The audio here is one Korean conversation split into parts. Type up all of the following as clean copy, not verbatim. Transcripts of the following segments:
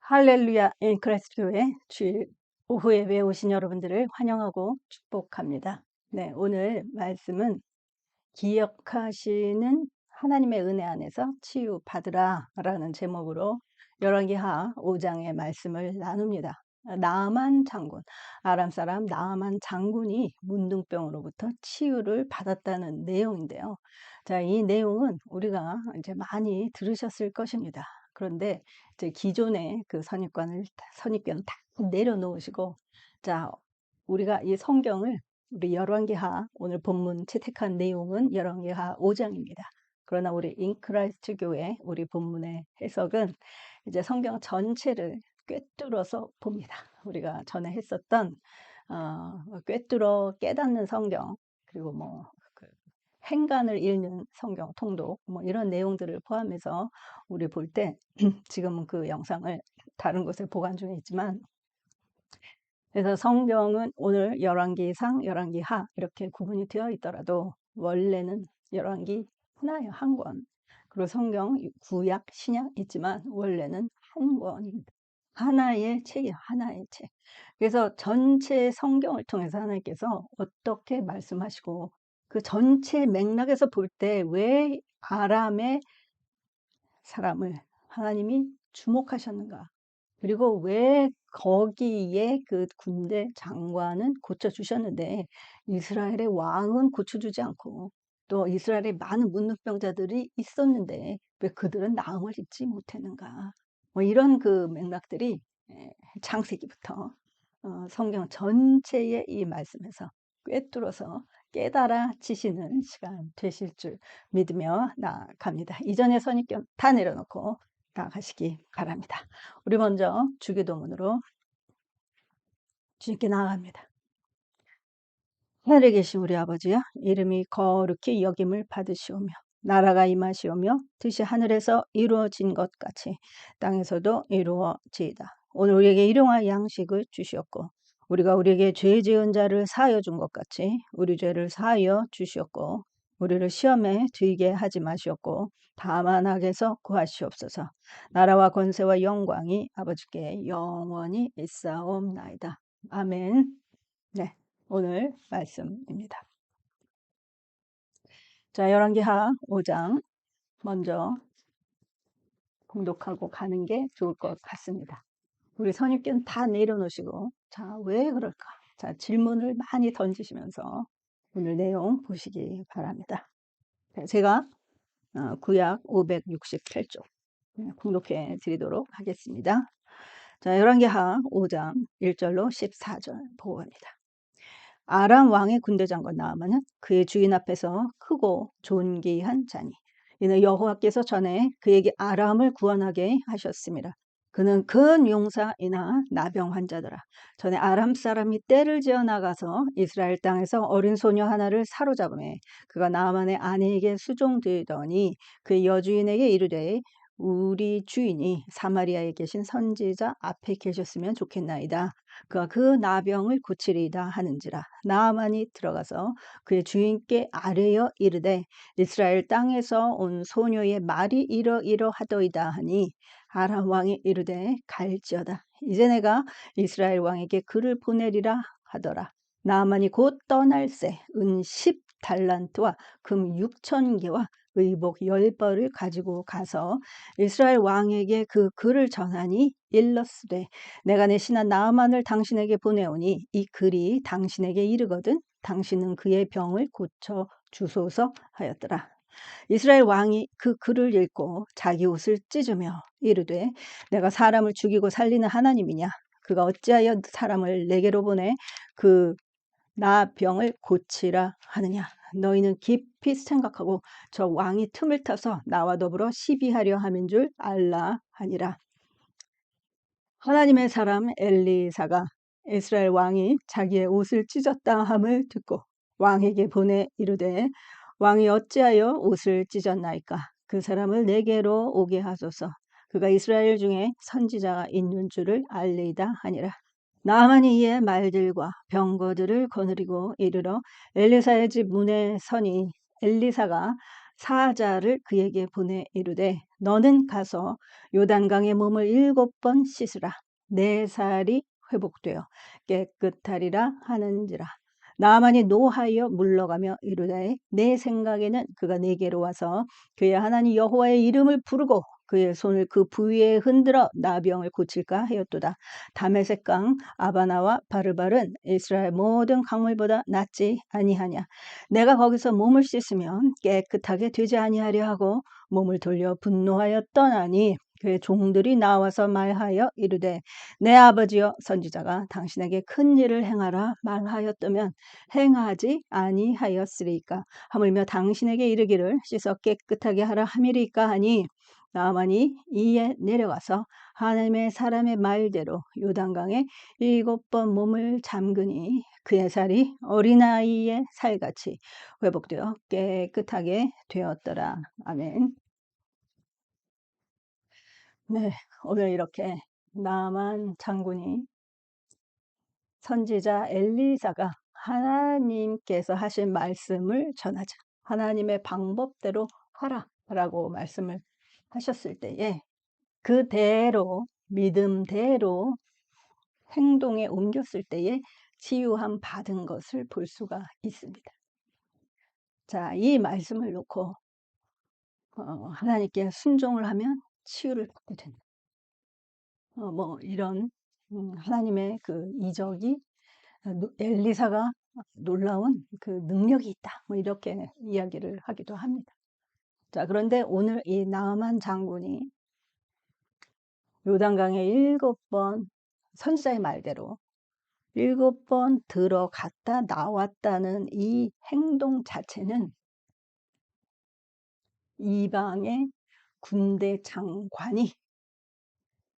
할렐루야 인크레스트 교회 주일 오후 예배에 오신 여러분들을 환영하고 축복합니다. 네, 오늘 말씀은 기억하시는 하나님의 은혜 안에서 치유받으라 라는 제목으로 열왕기하 5장의 말씀을 나눕니다. 나아만 장군, 아람 사람 나아만 장군이 문둥병으로부터 치유를 받았다는 내용인데요. 자, 이 내용은 우리가 이제 많이 들으셨을 것입니다. 그런데 이제 기존의 그 선입견 다 내려놓으시고, 자, 우리가 이 성경을 우리 열왕기하 오늘 본문 채택한 내용은 열왕기하 5장입니다. 그러나 우리 인크라이스트 교회 우리 본문의 해석은 이제 성경 전체를 꿰뚫어서 봅니다. 우리가 전에 했었던 꿰뚫어 깨닫는 성경, 그리고 그 행간을 읽는 성경 통독, 이런 내용들을 포함해서 우리 볼 때 지금은 그 영상을 다른 곳에 보관 중에 있지만, 그래서 성경은 오늘 열왕기상, 열왕기하 이렇게 구분이 되어 있더라도 원래는 열왕기 하나예요, 한 권. 그리고 성경 구약, 신약 있지만 원래는 한 권입니다. 하나의 책이에요, 하나의 책. 그래서 전체 성경을 통해서 하나님께서 어떻게 말씀하시고 그 전체 맥락에서 볼 때 왜 아람의 사람을 하나님이 주목하셨는가? 그리고 왜 거기에 그 군대 장관은 고쳐주셨는데 이스라엘의 왕은 고쳐주지 않고, 또 이스라엘에 많은 문둥병자들이 있었는데 왜 그들은 나음을 입지 못했는가? 이런 그 맥락들이 창세기부터 성경 전체의 이 말씀에서 꿰뚫어서 깨달아지시는 시간 되실 줄 믿으며 나아갑니다. 이전의 선입견 다 내려놓고 나아가시기 바랍니다. 우리 먼저 주기도문으로 주님께 나아갑니다. 하늘에 계신 우리 아버지여, 이름이 거룩히 여김을 받으시오며 나라가 임하시오며 뜻이 하늘에서 이루어진 것 같이 땅에서도 이루어지이다. 오늘 우리에게 일용할 양식을 주시옵고 우리가 우리에게 죄 지은 자를 사하여 준 것 같이 우리 죄를 사하여 주시옵고 우리를 시험에 들게 하지 마시옵고 다만 악에서 구하시옵소서. 나라와 권세와 영광이 아버지께 영원히 있사옵나이다. 아멘. 네, 오늘 말씀입니다. 자, 열왕기하 5장 먼저 봉독하고 가는 게 좋을 것 같습니다. 우리 선입견 다 내려놓으시고, 자, 왜 그럴까? 자, 질문을 많이 던지시면서 오늘 내용 보시기 바랍니다. 제가 구약 568쪽 공독해 드리도록 하겠습니다. 자, 열왕기하 5장 1절로 14절 보고 갑니다. 아람 왕의 군대 장관 나아만은 그의 주인 앞에서 크고 존귀한 자니 이는 여호와께서 전에 그에게 아람을 구원하게 하셨습니다. 그는 큰 용사이나 나병 환자더라. 전에 아람 사람이 떼를 지어 나가서 이스라엘 땅에서 어린 소녀 하나를 사로잡음에 그가 나아만의 아내에게 수종되더니 그 여주인에게 이르되 우리 주인이 사마리아에 계신 선지자 앞에 계셨으면 좋겠나이다. 그가 그 나병을 고치리이다 하는지라. 나아만이 들어가서 그의 주인께 아뢰어 이르되 이스라엘 땅에서 온 소녀의 말이 이러이러하더이다 하니 아람 왕이 이르되 갈지어다. 이제 내가 이스라엘 왕에게 그를 보내리라 하더라. 나아만이 곧 떠날새 은 10달란트와 금 6,000개와 의복 10벌을 가지고 가서 이스라엘 왕에게 그 글을 전하니 일렀으되 내가 내 신하 나아만을 당신에게 보내오니 이 글이 당신에게 이르거든 당신은 그의 병을 고쳐 주소서 하였더라. 이스라엘 왕이 그 글을 읽고 자기 옷을 찢으며 이르되 내가 사람을 죽이고 살리는 하나님이냐? 그가 어찌하여 사람을 내게로 보내 그 나 병을 고치라 하느냐? 너희는 깊이 생각하고 저 왕이 틈을 타서 나와 더불어 시비하려 함인 줄 알라 하니라. 하나님의 사람 엘리사가 이스라엘 왕이 자기의 옷을 찢었다 함을 듣고 왕에게 보내 이르되 왕이 어찌하여 옷을 찢었나이까? 그 사람을 내게로 오게 하소서. 그가 이스라엘 중에 선지자가 있는 줄을 알리이다 하니라. 나아만이 이에 말들과 병거들을 거느리고 이르러 엘리사의 집 문에 서니 엘리사가 사자를 그에게 보내 이르되 너는 가서 요단강에 몸을 7번 씻으라. 내 살이 회복되어 깨끗하리라 하는지라. 나만이 노하여 물러가며 이르되 내 생각에는 그가 내게로 와서 그의 하나님 여호와의 이름을 부르고 그의 손을 그 부위에 흔들어 나병을 고칠까 하였도다. 다메섹강 아바나와 바르발은 이스라엘 모든 강물보다 낫지 아니하냐. 내가 거기서 몸을 씻으면 깨끗하게 되지 아니하려 하고 몸을 돌려 분노하여 떠나니 그의 종들이 나와서 말하여 이르되 내 아버지여 선지자가 당신에게 큰 일을 행하라 말하였다면 행하지 아니하였으리까. 하물며 당신에게 이르기를 씻어 깨끗하게 하라 함이리까 하니 나만이 이에 내려가서 하나님의 사람의 말대로 요단강에 7번 몸을 잠그니 그의 살이 어린아이의 살같이 회복되어 깨끗하게 되었더라. 아멘. 네, 오늘 이렇게 나만 장군이 선지자 엘리사가 하나님께서 하신 말씀을 전하자. 하나님의 방법대로 하라라고 말씀을 하셨을 때에 그대로 믿음대로 행동에 옮겼을 때에 치유함 받은 것을 볼 수가 있습니다. 자, 이 말씀을 놓고 하나님께 순종을 하면 치유를 받게 된다. 뭐 이런 하나님의 그 이적이 엘리사가 놀라운 그 능력이 있다. 뭐 이렇게 이야기를 하기도 합니다. 자, 그런데 오늘 이 나아만 장군이 요단강에 7번 선지자의 말대로 7번 들어갔다 나왔다는 이 행동 자체는 이방의 군대 장관이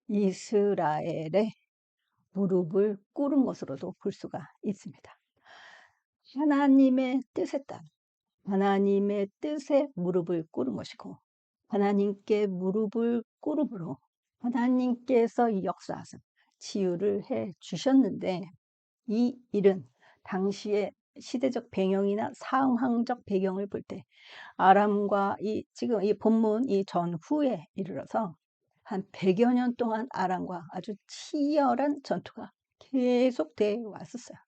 이스라엘의 무릎을 꿇은 것으로도 볼 수가 있습니다. 하나님의 뜻에 따라 하나님의 뜻에 무릎을 꿇은 것이고 하나님께 무릎을 꿇음으로 하나님께서 역사하사 치유를 해 주셨는데 이 일은 당시의 시대적 배경이나 상황적 배경을 볼 때 아람과 지금 이 본문 이 전후에 이르러서 한 100여 년 동안 아람과 아주 치열한 전투가 계속돼 왔었어요.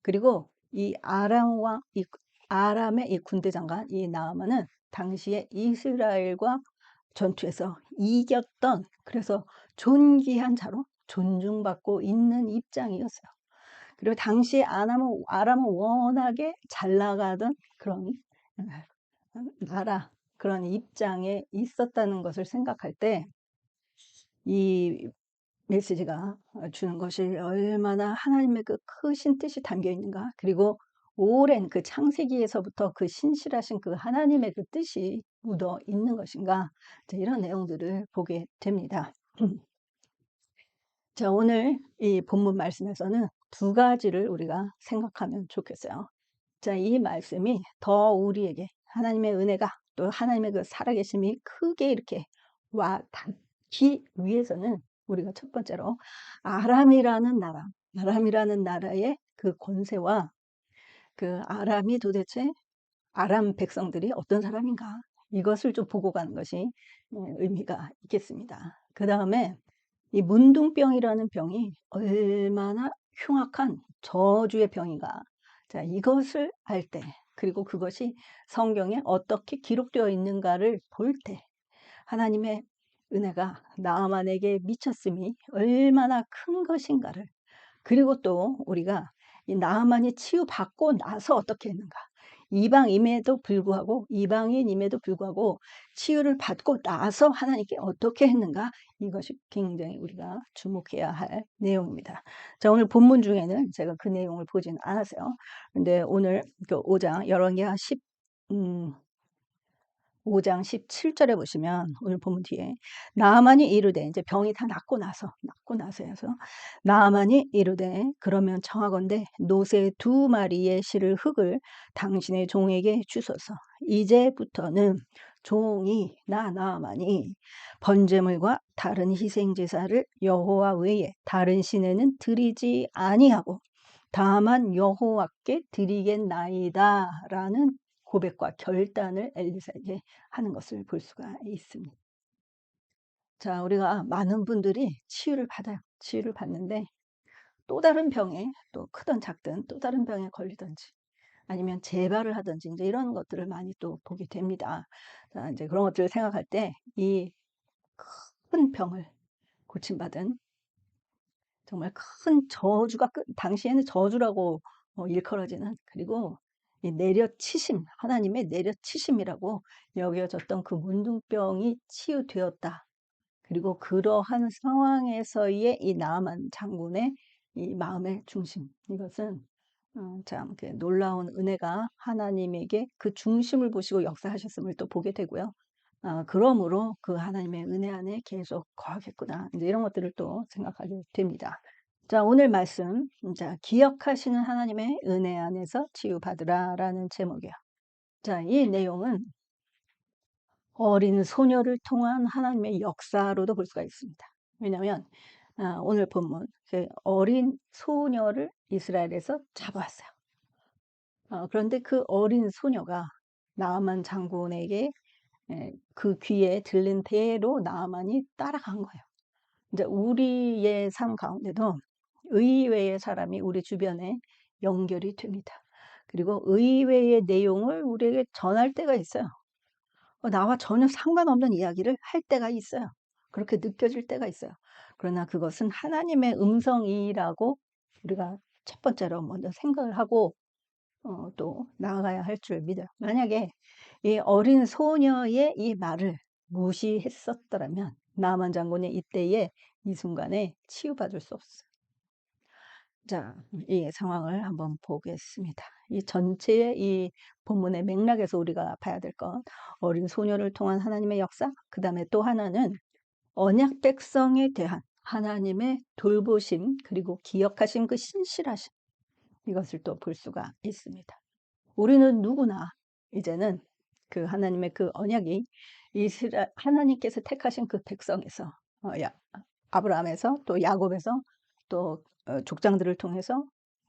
그리고 이 아람의 이 군대 장관 이 나아만은 당시에 이스라엘과 전투에서 이겼던, 그래서 존귀한 자로 존중받고 있는 입장이었어요. 그리고 당시 아람은 워낙에 잘 나가던 그런 나라, 그런 입장에 있었다는 것을 생각할 때 이 메시지가 주는 것이 얼마나 하나님의 그 크신 뜻이 담겨 있는가, 그리고 오랜 그 창세기에서부터 그 신실하신 그 하나님의 그 뜻이 묻어 있는 것인가, 이런 내용들을 보게 됩니다. 자, 오늘 이 본문 말씀에서는 두 가지를 우리가 생각하면 좋겠어요. 자, 이 말씀이 더 우리에게 하나님의 은혜가 또 하나님의 그 살아계심이 크게 이렇게 와 닿기 위해서는 우리가 첫 번째로 아람이라는 나라의 그 권세와 그 아람이 도대체 아람 백성들이 어떤 사람인가, 이것을 좀 보고 가는 것이 의미가 있겠습니다. 그 다음에 이 문둥병이라는 병이 얼마나 흉악한 저주의 병인가, 자, 이것을 알 때, 그리고 그것이 성경에 어떻게 기록되어 있는가를 볼 때 하나님의 은혜가 나아만에게 미쳤음이 얼마나 큰 것인가를, 그리고 또 우리가 이 나아만이 치유받고 나서 어떻게 했는가, 이방인임에도 불구하고 치유를 받고 나서 하나님께 어떻게 했는가, 이것이 굉장히 우리가 주목해야 할 내용입니다. 자, 오늘 본문 중에는 제가 그 내용을 보진 않았어요. 근데 오늘 그 5장 열왕기하 5장 17절에 보시면 오늘 본문 뒤에 나아만이 이르되, 이제 병이 다 낫고 나서 해서 나아만이 이르되 그러면 청하건대 노새 2마리의 실을 흙을 당신의 종에게 주소서. 이제부터는 종이 나아만이 번제물과 다른 희생제사를 여호와 외에 다른 신에는 드리지 아니하고 다만 여호와께 드리겠나이다 라는 고백과 결단을 엘리사에게 하는 것을 볼 수가 있습니다. 자, 우리가 많은 분들이 치유를 받아요. 치유를 받는데 또 다른 병에 또 크든 작든 또 다른 병에 걸리든지 아니면 재발을 하든지 이제 이런 것들을 많이 또 보게 됩니다. 자, 이제 그런 것들을 생각할 때 이 큰 병을 고침받은 정말 큰 저주가 당시에는 저주라고 일컬어지는, 그리고 이 내려치심, 하나님의 내려치심이라고 여겨졌던 그 문둥병이 치유되었다. 그리고 그러한 상황에서의 이 나아만 장군의 이 마음의 중심, 이것은 참 이렇게 놀라운 은혜가 하나님에게 그 중심을 보시고 역사하셨음을 또 보게 되고요. 그러므로 그 하나님의 은혜 안에 계속 거하겠구나. 이제 이런 것들을 또 생각하게 됩니다. 자, 오늘 말씀, 자, 기억하시는 하나님의 은혜 안에서 치유받으라라는 제목이에요. 자, 이 내용은 어린 소녀를 통한 하나님의 역사로도 볼 수가 있습니다. 왜냐하면 오늘 본문 그 어린 소녀를 이스라엘에서 잡아왔어요. 그런데 그 어린 소녀가 나아만 장군에게 그 귀에 들린 대로 나아만이 따라간 거예요. 이제 우리의 삶 가운데도 의외의 사람이 우리 주변에 연결이 됩니다. 그리고 의외의 내용을 우리에게 전할 때가 있어요. 나와 전혀 상관없는 이야기를 할 때가 있어요. 그렇게 느껴질 때가 있어요. 그러나 그것은 하나님의 음성이라고 우리가 첫 번째로 먼저 생각을 하고 또 나아가야 할 줄 믿어요. 만약에 이 어린 소녀의 이 말을 무시했었더라면 나만 장군이 이때에 이 순간에 치유받을 수 없어요. 자, 이 상황을 한번 보겠습니다. 이 전체의 이 본문의 맥락에서 우리가 봐야 될 것, 어린 소녀를 통한 하나님의 역사, 그 다음에 또 하나는 언약 백성에 대한 하나님의 돌보심, 그리고 기억하신 그 신실하심, 이것을 또 볼 수가 있습니다. 우리는 누구나 이제는 그 하나님의 그 언약이 하나님께서 택하신 그 백성에서 아브라함에서 또 야곱에서 또 족장들을 통해서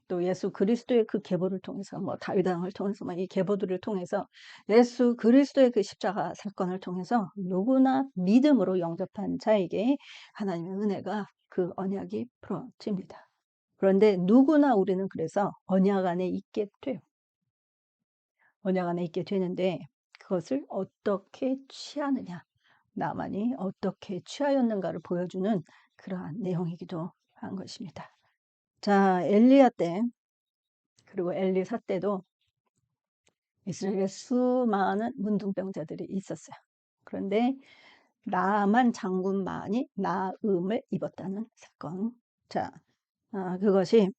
또 예수 그리스도의 그 계보를 통해서 다윗 왕을 통해서 이 계보들을 통해서 예수 그리스도의 그 십자가 사건을 통해서 누구나 믿음으로 영접한 자에게 하나님의 은혜가 그 언약이 풀어집니다. 그런데 누구나 우리는 그래서 언약 안에 있게 돼요. 언약 안에 있게 되는데 그것을 어떻게 취하느냐, 나만이 어떻게 취하였는가를 보여주는 그러한 내용이기도 한 것입니다. 자, 엘리야 때 그리고 엘리사 때도 이스라엘에 수많은 문둥병자들이 있었어요. 그런데 나만 장군만이 나음을 입었다는 사건. 자, 그것이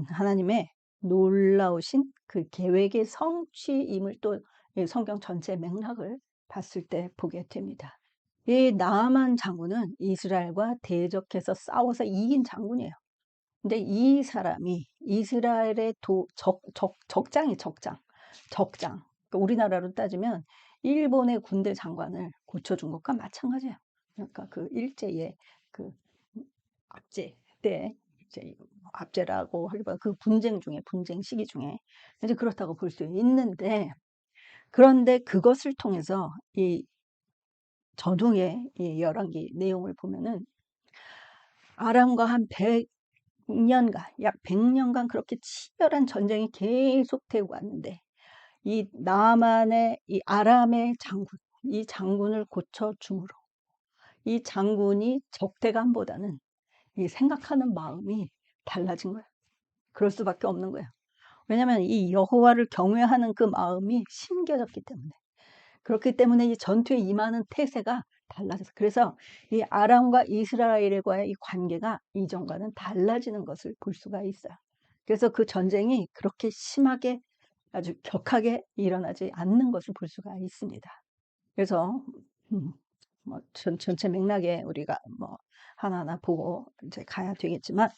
하나님의 놀라우신 그 계획의 성취임을 또 성경 전체 맥락을 봤을 때 보게 됩니다. 이 나아만 장군은 이스라엘과 대적해서 싸워서 이긴 장군이에요. 근데 이 사람이 이스라엘의 적장이 적장. 그러니까 우리나라로 따지면 일본의 군대 장관을 고쳐준 것과 마찬가지예요. 그러니까 그 일제의 그 압제 때 이제 압제라고 하기보다 그 분쟁 시기 중에 이제 그렇다고 볼 수 있는데, 그런데 그것을 통해서 이 전후의 이 열왕기 내용을 보면은 아람과 한 100년간, 약 100년간 그렇게 치열한 전쟁이 계속되고 왔는데 이 나만의 이 아람의 장군, 이 장군을 고쳐줌으로 이 장군이 적대감보다는 이 생각하는 마음이 달라진 거예요. 그럴 수밖에 없는 거예요. 왜냐하면 이 여호와를 경외하는 그 마음이 심겨졌기 때문에. 그렇기 때문에 이 전투에 임하는 태세가 달라졌어요. 그래서 이 아람과 이스라엘과의 이 관계가 이전과는 달라지는 것을 볼 수가 있어요. 그래서 그 전쟁이 그렇게 심하게 아주 격하게 일어나지 않는 것을 볼 수가 있습니다. 그래서 전체 맥락에 우리가 하나하나 보고 이제 가야 되겠지만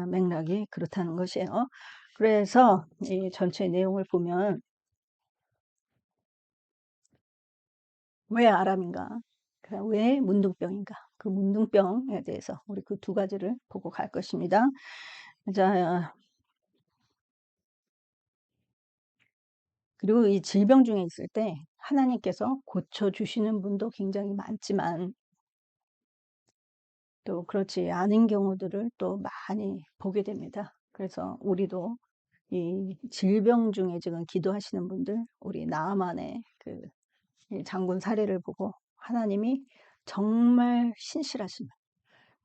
맥락이 그렇다는 것이에요. 그래서 이 전체 내용을 보면 왜 아람인가? 왜 문둥병인가? 그 문둥병에 대해서 우리 그 두 가지를 보고 갈 것입니다. 자, 그리고 이 질병 중에 있을 때 하나님께서 고쳐주시는 분도 굉장히 많지만 또 그렇지 않은 경우들을 또 많이 보게 됩니다. 그래서 우리도 이 질병 중에 지금 기도하시는 분들, 우리 나아만의 그 장군 사례를 보고 하나님이 정말 신실하심을,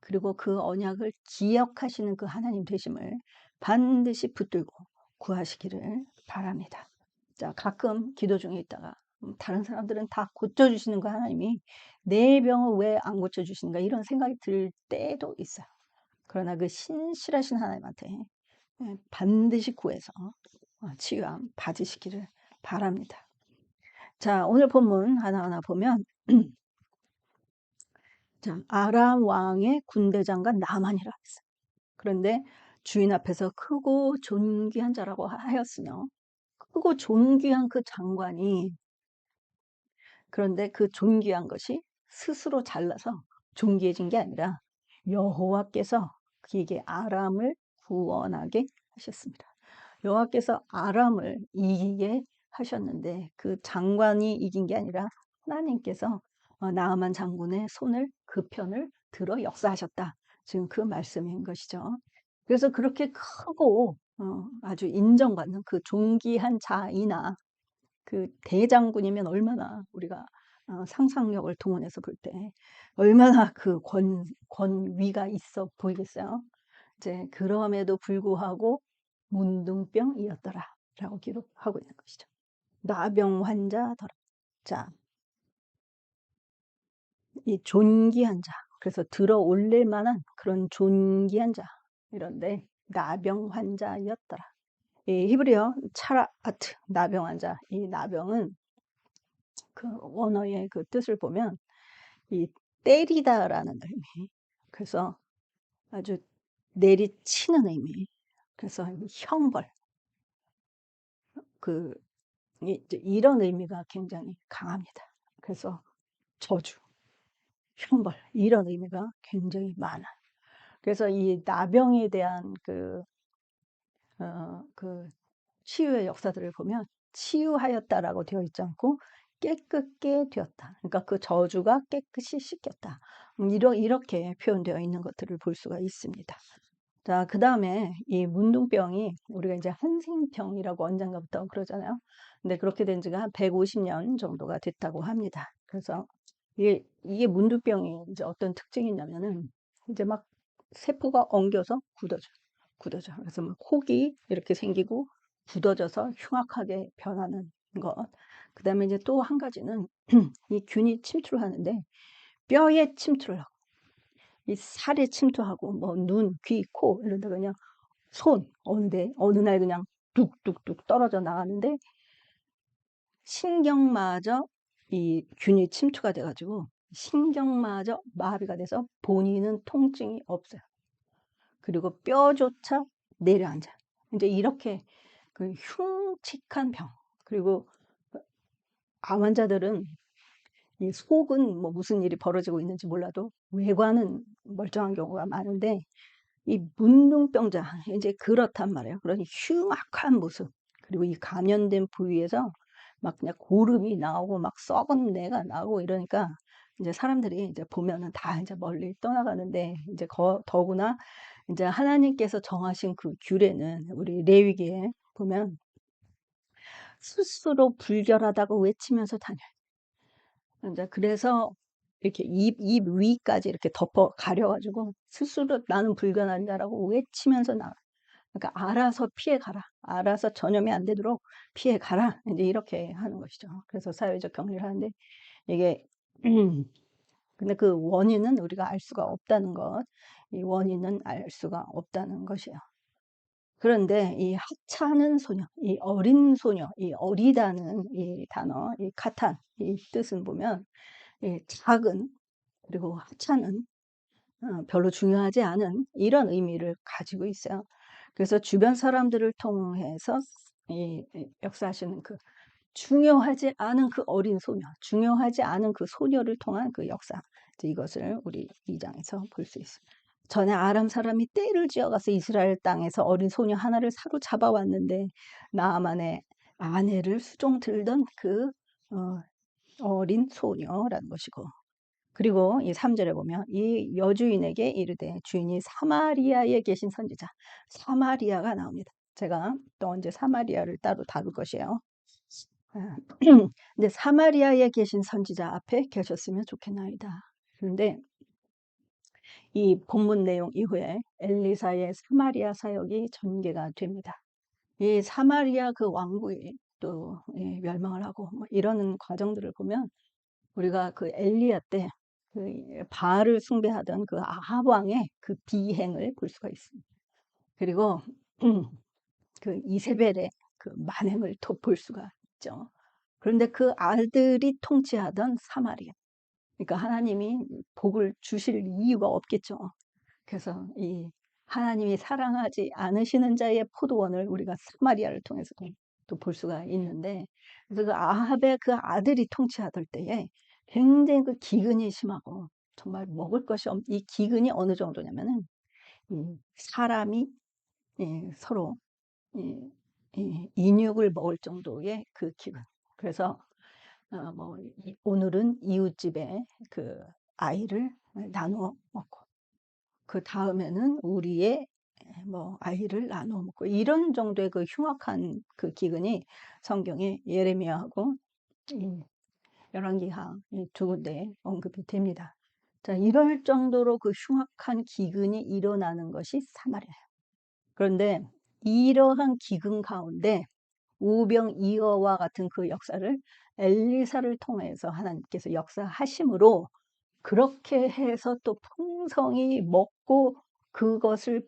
그리고 그 언약을 기억하시는 그 하나님 되심을 반드시 붙들고 구하시기를 바랍니다. 자, 가끔 기도 중에 있다가 다른 사람들은 다 고쳐주시는 그 하나님이 내 병을 왜 안 고쳐주시는가 이런 생각이 들 때도 있어요. 그러나 그 신실하신 하나님한테 반드시 구해서 치유함 받으시기를 바랍니다. 자, 오늘 본문 하나하나 보면 자, 아람 왕의 군대장관 나만이라 했어요. 그런데 주인 앞에서 크고 존귀한 자라고 하였으며, 크고 존귀한 그 장관이, 그런데 그 존귀한 것이 스스로 잘나서 존귀해진 게 아니라 여호와께서 그에게 아람을 구원하게 하셨습니다. 여호와께서 아람을 이기게 하셨는데 그 장관이 이긴 게 아니라 하나님께서 나아만 장군의 손을 그 편을 들어 역사하셨다. 지금 그 말씀인 것이죠. 그래서 그렇게 크고 아주 인정받는 그 존귀한 자이나 그 대장군이면 얼마나 우리가 상상력을 동원해서 볼 때 얼마나 그 권위가 있어 보이겠어요. 이제 그럼에도 불구하고 문둥병이었더라라고 기록하고 있는 것이죠. 나병 환자더라. 자, 이 존귀한 자. 그래서 들어 올릴 만한 그런 존귀한 자. 이런데 나병 환자였더라. 이 히브리어 차라아트, 나병 환자. 이 나병은 그 원어의 그 뜻을 보면 이 때리다라는 의미. 그래서 아주 내리치는 의미. 그래서 형벌. 그 이런 의미가 굉장히 강합니다. 그래서 저주, 형벌 이런 의미가 굉장히 많아요. 그래서 이 나병에 대한 그 치유의 역사들을 보면 치유하였다라고 되어 있지 않고 깨끗게 되었다. 그러니까 그 저주가 깨끗이 씻겼다. 이렇게 표현되어 있는 것들을 볼 수가 있습니다. 자, 그 다음에 이 문둥병이 우리가 이제 한생병이라고 언젠가부터 그러잖아요. 근데 그렇게 된 지가 한 150년 정도가 됐다고 합니다. 그래서 이게 문둥병이 이제 어떤 특징이 있냐면은 이제 막 세포가 엉겨서 굳어져. 그래서 막 혹이 이렇게 생기고 굳어져서 흉악하게 변하는 것. 그 다음에 이제 또 한 가지는 이 균이 침투를 하는데 뼈에 침투를 하고 이 살에 침투하고 뭐 눈, 귀, 코 이런데 그냥 손 어느 날 그냥 뚝뚝뚝 떨어져 나가는데 신경마저 이 균이 침투가 돼가지고 신경마저 마비가 돼서 본인은 통증이 없어요. 그리고 뼈조차 내려앉아. 이제 이렇게 그 흉측한 병. 그리고 암 환자들은 이 속은 뭐 무슨 일이 벌어지고 있는지 몰라도 외관은 멀쩡한 경우가 많은데 이 문둥병자 이제 그렇단 말이에요. 그러니 흉악한 모습 그리고 이 감염된 부위에서 막 그냥 고름이 나오고 막 썩은 내가 나오고 이러니까 이제 사람들이 이제 보면은 다 이제 멀리 떠나가는데 이제 더구나 이제 하나님께서 정하신 그 규례는 우리 레위기에 보면 스스로 불결하다고 외치면서 다녀요. 이제 그래서 이렇게 입 위까지 이렇게 덮어 가려가지고 스스로 나는 불결한 자라고 외치면서 나가. 그러니까 알아서 피해 가라. 알아서 전염이 안 되도록 피해 가라. 이제 이렇게 하는 것이죠. 그래서 사회적 격리를 하는데 이게 근데 그 원인은 우리가 알 수가 없다는 것. 이 원인은 알 수가 없다는 것이에요. 그런데 이 하찮은 소녀, 이 어린 소녀, 이 어리다는 이 단어, 이 카탄, 이 뜻은 보면 이 작은 그리고 하찮은 별로 중요하지 않은 이런 의미를 가지고 있어요. 그래서 주변 사람들을 통해서 이 역사하시는 그 중요하지 않은 그 어린 소녀, 중요하지 않은 그 소녀를 통한 그 역사. 이것을 우리 2장에서 볼 수 있습니다. 전에 아람 사람이 떼를 지어가서 이스라엘 땅에서 어린 소녀 하나를 사로잡아 왔는데 나아만의 아내를 수종 들던 그 어린 소녀라는 것이고 그리고 이 3절에 보면 이 여주인에게 이르되 주인이 사마리아에 계신 선지자, 사마리아가 나옵니다. 제가 또 언제 사마리아를 따로 다룰 것이에요. 근데 사마리아에 계신 선지자 앞에 계셨으면 좋겠나이다. 그런데 이 본문 내용 이후에 엘리사의 사마리아 사역이 전개가 됩니다. 이 사마리아 그 왕국이 또 멸망을 하고 뭐 이러는 과정들을 보면 우리가 그 엘리야 때 그 바알을 숭배하던 그 아합 왕의 그 비행을 볼 수가 있습니다. 그리고 그 이세벨의 그 만행을 또 볼 수가 있죠. 그런데 그 아들이 통치하던 사마리아, 그러니까 하나님이 복을 주실 이유가 없겠죠. 그래서 이 하나님이 사랑하지 않으시는 자의 포도원을 우리가 사마리아를 통해서 또 볼 수가 있는데, 그래서 그 아합의 그 아들이 통치하던 때에 굉장히 그 기근이 심하고 정말 먹을 것이 이 기근이 어느 정도냐면은 사람이 서로 인육을 먹을 정도의 그 기근. 그래서 뭐 오늘은 이웃집에 그 아이를 나누어 먹고 그 다음에는 우리의 뭐 아이를 나누어 먹고 이런 정도의 그 흉악한 그 기근이 성경에 예레미야하고 열왕기하 두 군데에 언급이 됩니다. 자, 이럴 정도로 그 흉악한 기근이 일어나는 것이 사마리아예요. 그런데 이러한 기근 가운데 오병이어와 같은 그 역사를 엘리사를 통해서 하나님께서 역사하심으로 그렇게 해서 또 풍성히 먹고 그것을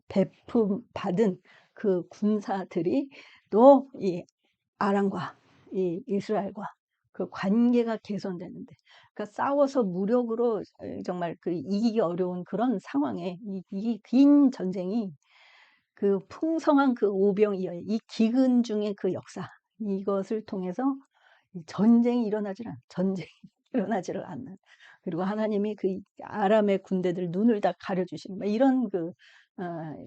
베품 받은 그 군사들이 또 이 아람과 이 이스라엘과 그 관계가 개선되는데, 그러니까 싸워서 무력으로 정말 그 이기기 어려운 그런 상황에 이 긴 전쟁이 그 풍성한 그 오병이어의 이 기근 중의 그 역사, 이것을 통해서 전쟁이 일어나지를 않는, 그리고 하나님이 그 아람의 군대들 눈을 다 가려주시는 이런 그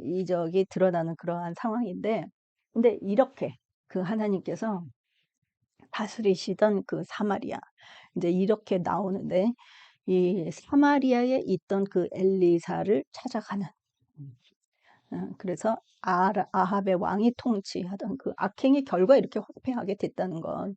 이적이 드러나는 그러한 상황인데, 근데 이렇게 그 하나님께서 다스리시던 그 사마리아, 이제 이렇게 나오는데 이 사마리아에 있던 그 엘리사를 찾아가는, 그래서 아합의 왕이 통치하던 그 악행의 결과 이렇게 황폐하게 됐다는 것.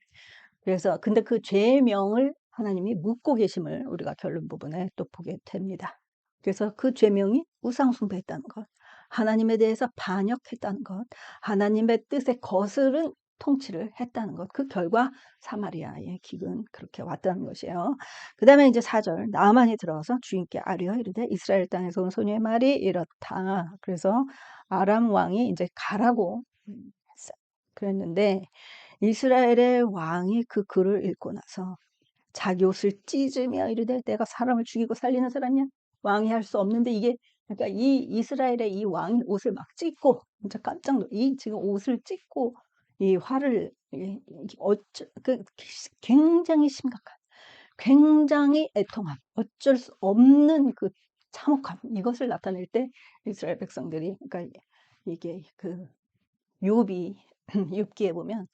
그래서 근데 그 죄명을 하나님이 묻고 계심을 우리가 결론 부분에 또 보게 됩니다. 그래서 그 죄명이 우상 숭배했다는 것, 하나님에 대해서 반역했다는 것, 하나님의 뜻에 거스른 통치를 했다는 것, 그 결과 사마리아의 기근 그렇게 왔다는 것이에요. 그 다음에 이제 4절, 나아만이 들어와서 주인께 아뢰어 이르되 이스라엘 땅에서 온 소녀의 말이 이렇다. 그래서 아람 왕이 이제 가라고 했어요. 그랬는데 이스라엘의 왕이 그 글을 읽고 나서 자기 옷을 찢으며 이르되 내가 사람을 죽이고 살리는 사람이야? 왕이 할 수 없는데 이게, 그러니까 이 이스라엘의 이 왕이 옷을 막 찢고, 진짜 깜짝 이 지금 옷을 찢고 이 화를 굉장히 심각한, 굉장히 애통함, 어쩔 수 없는 그 참혹함, 이것을 나타낼 때 이스라엘 백성들이, 그러니까 이게 그 욥이 욥기에 보면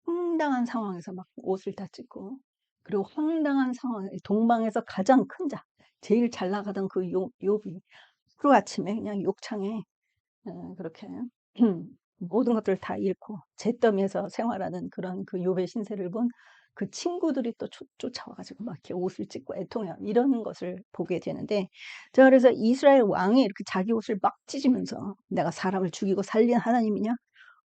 황당한 상황에서 막 옷을 다 찢고, 그리고 황당한 상황, 동방에서 가장 큰 자, 제일 잘 나가던 그 욥이 하루아침에 그냥 욕창에 그렇게 모든 것들을 다 잃고 잿더미에서 생활하는 그런 그 욥의 신세를 본 그 친구들이 또 쫓아와가지고 막 이렇게 옷을 찢고 애통해 이런 것을 보게 되는데, 자, 그래서 이스라엘 왕이 이렇게 자기 옷을 막 찢으면서 내가 사람을 죽이고 살린 하나님이냐?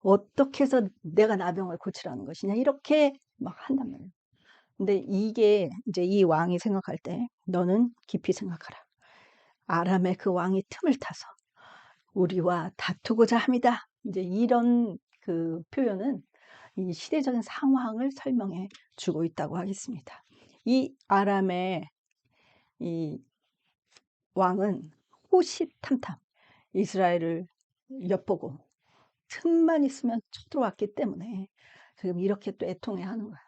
어떻게 해서 내가 나병을 고치라는 것이냐? 이렇게 막 한단 말이에요. 근데 이게 이제 이 왕이 생각할 때 너는 깊이 생각하라. 아람의 그 왕이 틈을 타서 우리와 다투고자 합니다. 이제 이런 그 표현은 이 시대적인 상황을 설명해 주고 있다고 하겠습니다. 이 아람의 이 왕은 호시탐탐 이스라엘을 엿보고 틈만 있으면 쳐들어왔기 때문에 지금 이렇게 또 애통해 하는 거야.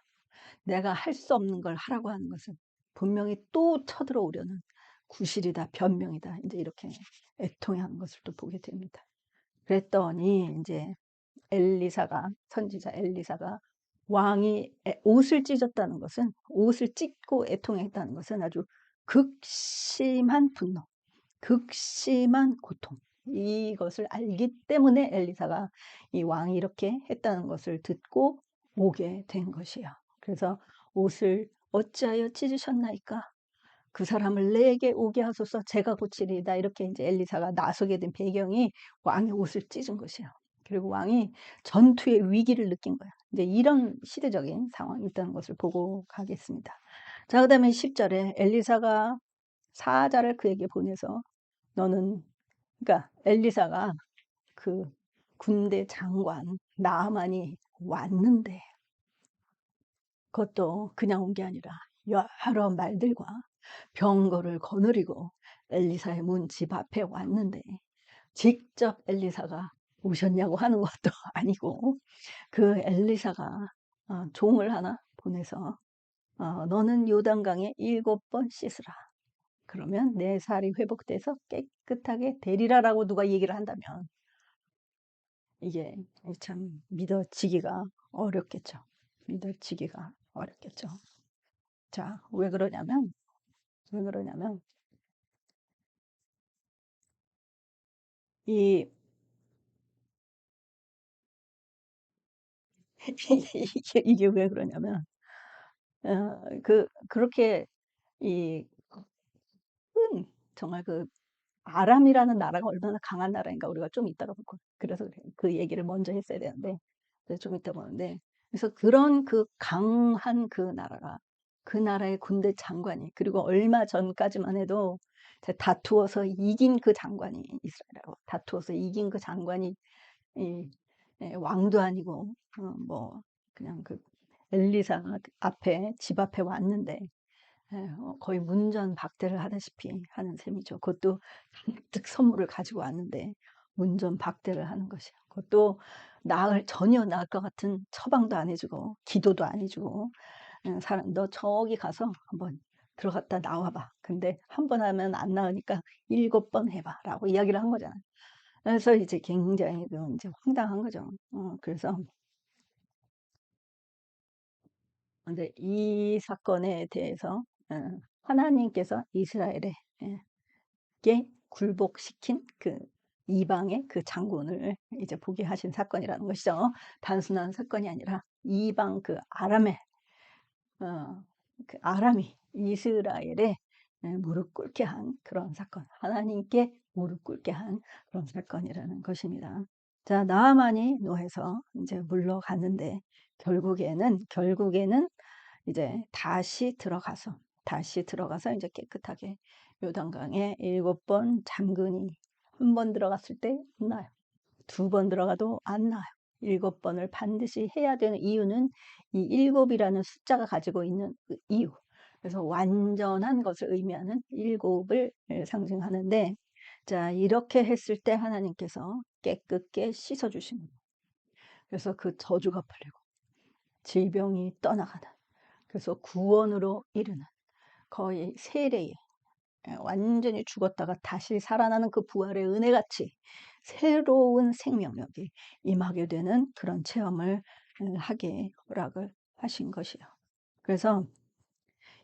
내가 할 수 없는 걸 하라고 하는 것은 분명히 또 쳐들어오려는 구실이다, 변명이다. 이제 이렇게 애통해 하는 것을 또 보게 됩니다. 그랬더니 이제 선지자 엘리사가 왕이 옷을 찢었다는 것은, 옷을 찢고 애통했다는 것은 아주 극심한 분노, 극심한 고통, 이것을 알기 때문에 엘리사가 이 왕이 이렇게 했다는 것을 듣고 오게 된 것이에요. 그래서 옷을 어찌하여 찢으셨나이까? 그 사람을 내게 오게 하소서, 제가 고치리이다. 이렇게 이제 엘리사가 나서게 된 배경이 왕의 옷을 찢은 것이에요. 그리고 왕이 전투의 위기를 느낀 거야. 이제 이런 시대적인 상황이 있다는 것을 보고 가겠습니다. 자, 그다음에 10절에 엘리사가 사자를 그에게 보내서 너는, 그러니까 엘리사가 그 군대 장관 나아만이 왔는데, 그것도 그냥 온 게 아니라 여러 말들과 병거를 거느리고 엘리사의 문 집 앞에 왔는데, 직접 엘리사가 오셨냐고 하는 것도 아니고, 그 엘리사가 종을 하나 보내서 너는 요단강에 7번 씻으라. 그러면 내 살이 회복돼서 깨끗하게 되리라라고 누가 얘기를 한다면 이게 참 믿어지기가 어렵겠죠. 믿어지기가 어렵겠죠. 자, 왜 그러냐면 이 이게 왜 그러냐면 그렇게 이 큰, 정말 그 아람이라는 나라가 얼마나 강한 나라인가 우리가 좀 이따가 볼 거예요. 그래서 그 얘기를 먼저 했어야 되는데 좀 이따 보는데, 그래서 그런 그 강한 그 나라가, 그 나라의 군대 장관이, 그리고 얼마 전까지만 해도 다투어서 이긴 그 장관이, 이스라엘하고 다투어서 이긴 그 장관이 이 왕도 아니고 뭐 그냥 그 엘리사 앞에, 집 앞에 왔는데 거의 문전박대를 하다시피 하는 셈이죠. 그것도 잔뜩 선물을 가지고 왔는데 문전박대를 하는 것이에요. 그것도 전혀 나을 것 같은 처방도 안 해주고 기도도 안 해주고, 사람 너 저기 가서 한번 들어갔다 나와봐. 근데 한 번 하면 안 나으니까 7번 해봐라고 이야기를 한 거잖아요. 그래서 이제 굉장히 이제 황당한 거죠. 그래서 근데 이 사건에 대해서 하나님께서 이스라엘에 게 굴복시킨 그 이방의 그 장군을 이제 보게 하신 사건이라는 것이죠. 단순한 사건이 아니라 이방 그 아람의 그 아람이 이스라엘에 무릎 꿇게 한 그런 사건, 하나님께 무릎 꿇게 한 그런 사건이라는 것입니다. 자, 나아만이 노해서 이제 물러갔는데 결국에는 이제 다시 들어가서 이제 깨끗하게 요단강에 7번 잠그니, 한 번 들어갔을 때 안 나요. 2번 들어가도 안 나요. 7번을 반드시 해야 되는 이유는 이 7이라는 숫자가 가지고 있는 그 이유. 그래서 완전한 것을 의미하는 7을 상징하는데, 자, 이렇게 했을 때 하나님께서 깨끗게 씻어주십니다. 그래서 그 저주가 풀리고 질병이 떠나가는, 그래서 구원으로 이르는, 거의 세례에 완전히 죽었다가 다시 살아나는 그 부활의 은혜같이 새로운 생명력이 임하게 되는 그런 체험을 하게 허락을 하신 것이요. 그래서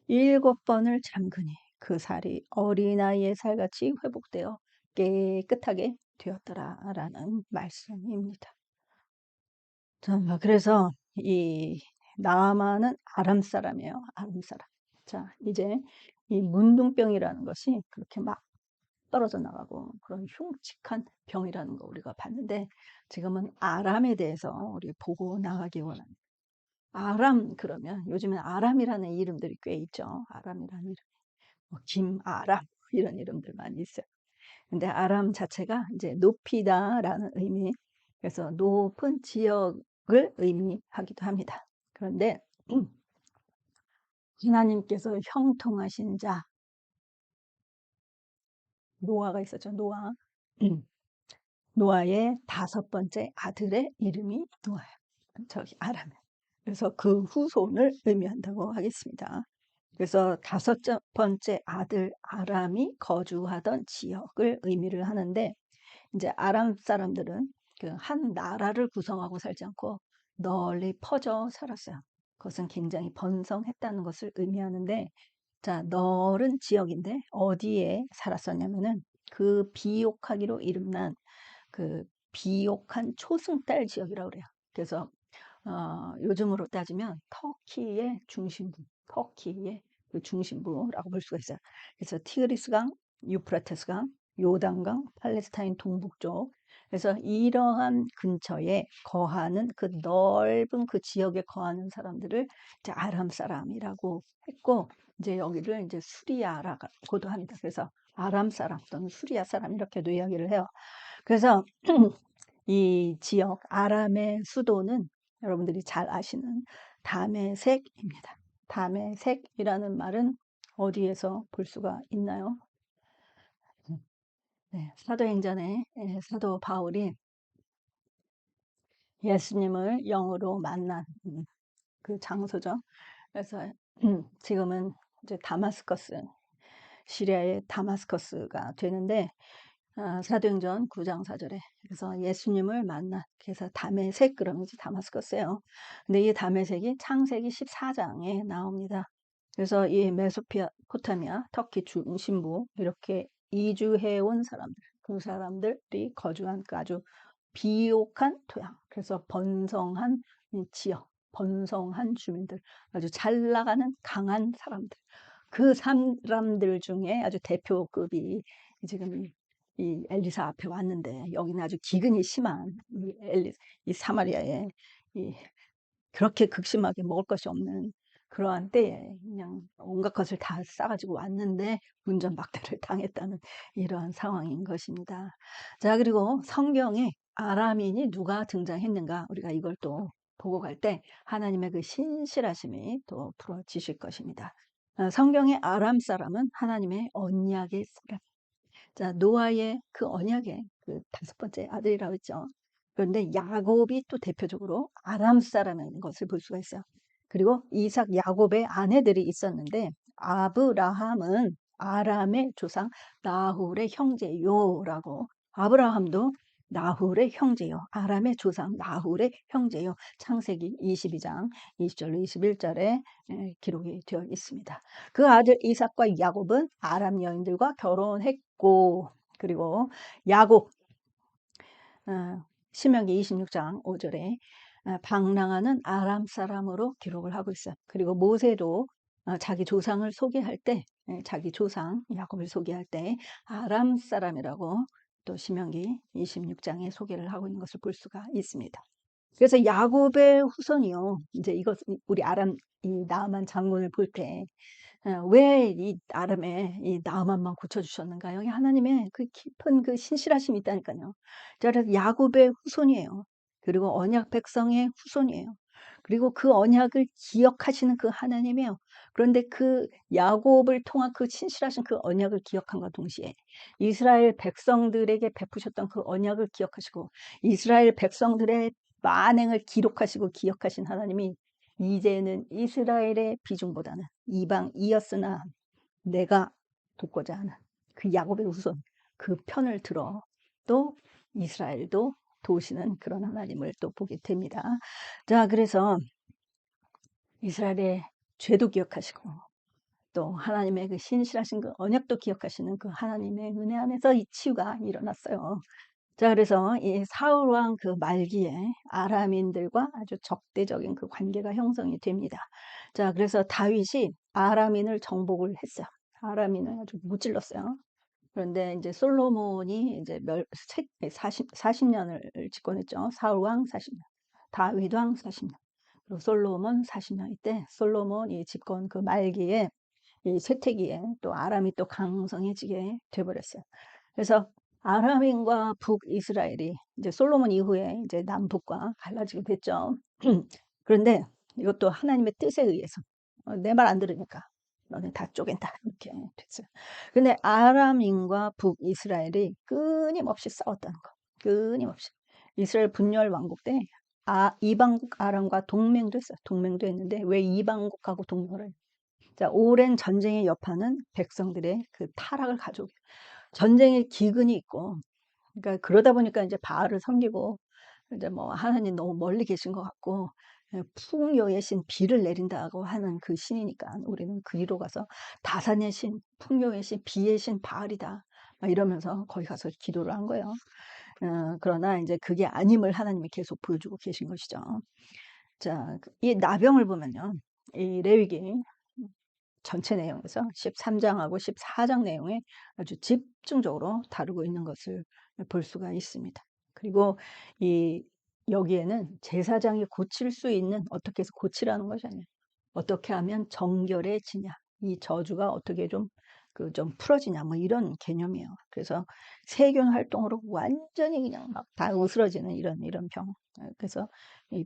7번을 잠그니 그 살이 어린아이의 살같이 회복되어 깨끗하게 되었더라라는 말씀입니다. 자, 그래서 이 나아만은 아람 사람이에요. 아람 사람. 자, 이제 이 문둥병이라는 것이 그렇게 막 떨어져 나가고 그런 흉측한 병이라는 거 우리가 봤는데, 지금은 아람에 대해서 우리 보고 나가기 원합니다. 아람, 그러면 요즘엔 아람이라는 이름들이 꽤 있죠. 아람이라는 이름, 뭐 김아람 이런 이름들 많이 있어요. 근데 아람 자체가 이제 높이다라는 의미, 그래서 높은 지역을 의미하기도 합니다. 그런데 하나님께서 형통하신 자, 노아가 있었죠. 노아. 노아의 5번째 아들의 이름이 노아예요. 저기 아람에. 그래서 그 후손을 의미한다고 하겠습니다. 그래서 5번째 아들 아람이 거주하던 지역을 의미를 하는데, 이제 아람 사람들은 그 한 나라를 구성하고 살지 않고 널리 퍼져 살았어요. 그것은 굉장히 번성했다는 것을 의미하는데, 자, 널은 지역인데 어디에 살았었냐면은 그 비옥하기로 이름난 그 비옥한 초승달 지역이라고 그래요. 그래서 요즘으로 따지면 터키의 중심부, 터키의 그 중심부라고 볼 수가 있어요. 그래서 티그리스강, 유프라테스강, 요단강, 팔레스타인 동북쪽. 그래서 이러한 근처에 거하는 그 넓은 그 지역에 거하는 사람들을 이제 아람 사람이라고 했고, 이제 여기를 이제 수리아라고도 합니다. 그래서 아람 사람 또는 수리아 사람 이렇게도 이야기를 해요. 그래서 이 지역 아람의 수도는 여러분들이 잘 아시는 다메섹입니다. 다메섹이라는 말은 어디에서 볼 수가 있나요? 네, 사도행전에 사도 바울이 예수님을 영으로 만난 그 장소죠. 그래서 지금은 이제 다마스커스, 시리아의 다마스커스가 되는데 사도행전 9장 4절에 그래서 예수님을 만난 그래서 다메섹 그러면 이제 다마스커스예요. 근데 이 다메섹이 창세기 14장에 나옵니다. 그래서 이 메소포타미아 터키 중심부 이렇게 이주해 온 사람들 그 사람들이 거주한 그 아주 비옥한 토양 그래서 번성한 이 지역 번성한 주민들 아주 잘 나가는 강한 사람들 그 사람들 중에 아주 대표급이 지금 이 엘리사 앞에 왔는데 여기는 아주 기근이 심한 이 사마리아에 이 그렇게 극심하게 먹을 것이 없는 그러한 때에 그냥 온갖 것을 다 싸가지고 왔는데 운전박대를 당했다는 이러한 상황인 것입니다. 자, 그리고 성경에 아람인이 누가 등장했는가 우리가 이걸 또 보고 갈 때 하나님의 그 신실하심이 또 부러지실 것입니다. 성경의 아람 사람은 하나님의 언약의 사람. 자, 노아의 그 언약의 그 다섯 번째 아들이라고 했죠. 그런데 야곱이 또 대표적으로 아람 사람인 것을 볼 수가 있어요. 그리고 이삭, 야곱의 아내들이 있었는데 아브라함은 아람의 조상 나홀의 형제요라고 아브라함도 나홀의 형제요. 아람의 조상 나홀의 형제요. 창세기 22장 20절로 21절에 기록이 되어 있습니다. 그 아들 이삭과 야곱은 아람 여인들과 결혼했고 그리고 야곱 신명기 26장 5절에 방랑하는 아람 사람으로 기록을 하고 있어요. 그리고 모세도 자기 조상을 소개할 때 자기 조상 야곱을 소개할 때 아람 사람이라고 또 신명기 26장에 소개를 하고 있는 것을 볼 수가 있습니다. 그래서 야곱의 후손이요. 이제 이것 우리 아람 이 나아만 장군을 볼 때 왜 이 아람에 이 나아만만 고쳐주셨는가요? 하나님의 그 깊은 그 신실하심이 있다니까요. 그래서 야곱의 후손이에요. 그리고 언약 백성의 후손이에요. 그리고 그 언약을 기억하시는 그 하나님이에요. 그런데 그 야곱을 통한 그 신실하신 그 언약을 기억함과 동시에 이스라엘 백성들에게 베푸셨던 그 언약을 기억하시고 이스라엘 백성들의 만행을 기록하시고 기억하신 하나님이 이제는 이스라엘의 비중보다는 이방이었으나 내가 돕고자 하는 그 야곱의 후손 그 편을 들어 또 이스라엘도 도우시는 그런 하나님을 또 보게 됩니다. 자, 그래서 이스라엘의 죄도 기억하시고 또 하나님의 그 신실하신 그 언약도 기억하시는 그 하나님의 은혜 안에서 이 치유가 일어났어요. 자, 그래서 이 사울 왕 그 말기에 아람인들과 아주 적대적인 그 관계가 형성이 됩니다. 자, 그래서 다윗이 아람인을 정복을 했어요. 아람인을 아주 무찔렀어요. 그런데 이제 솔로몬이 이제 40년을 집권했죠. 사울 왕 40년, 다윗 왕 40년, 그리고 솔로몬 40년일 때 솔로몬이 집권 그 말기에 이 쇠퇴기에 또 아람이 또 강성해지게 돼버렸어요. 그래서 아람인과 북이스라엘이 이제 솔로몬 이후에 이제 남북과 갈라지게 됐죠. 그런데 이것도 하나님의 뜻에 의해서 내 말 안 들으니까 너네 다 쪼갠다 이렇게 됐어요. 근데 아람인과 북이스라엘이 끊임없이 싸웠다는 거. 끊임없이. 이스라엘 분열 왕국 때 이방국 아람과 동맹도 했어요. 동맹도 했는데 왜 이방국하고 동맹을 해요? 자, 오랜 전쟁의 여파는 백성들의 그 타락을 가져오게. 전쟁의 기근이 있고, 그러니까 그러다 보니까 이제 바알을 섬기고, 이제 뭐 하나님 너무 멀리 계신 것 같고, 풍요의 신 비를 내린다고 하는 그 신이니까 우리는 그리로 가서 다산의 신, 풍요의 신, 비의 신 바알이다. 막 이러면서 거기 가서 기도를 한 거예요. 그러나 이제 그게 아님을 하나님이 계속 보여주고 계신 것이죠. 자, 이 나병을 보면요. 이 레위기 전체 내용에서 13장하고 14장 내용에 아주 집중적으로 다루고 있는 것을 볼 수가 있습니다. 그리고 여기에는 제사장이 고칠 수 있는, 어떻게 해서 고치라는 것이 아니에요. 어떻게 하면 정결해지냐, 이 저주가 어떻게 좀 풀어지냐, 뭐 이런 개념이에요. 그래서 세균 활동으로 완전히 그냥 막 다 으스러지는 이런 병. 그래서 이